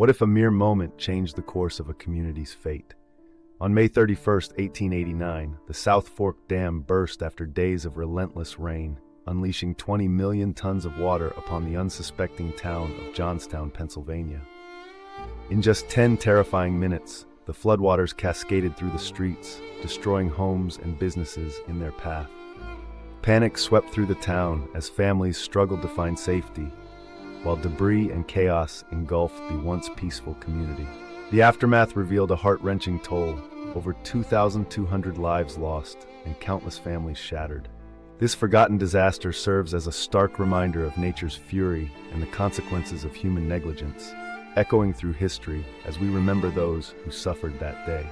What if a mere moment changed the course of a community's fate? On May 31, 1889, the South Fork Dam burst after days of relentless rain, unleashing 20 million tons of water upon the unsuspecting town of Johnstown, Pennsylvania. In just 10 terrifying minutes, the floodwaters cascaded through the streets, destroying homes and businesses in their path. Panic swept through the town as families struggled to find safety, while debris and chaos engulfed the once peaceful community. The aftermath revealed a heart-wrenching toll: over 2,200 lives lost and countless families shattered. This forgotten disaster serves as a stark reminder of nature's fury and the consequences of human negligence, echoing through history as we remember those who suffered that day.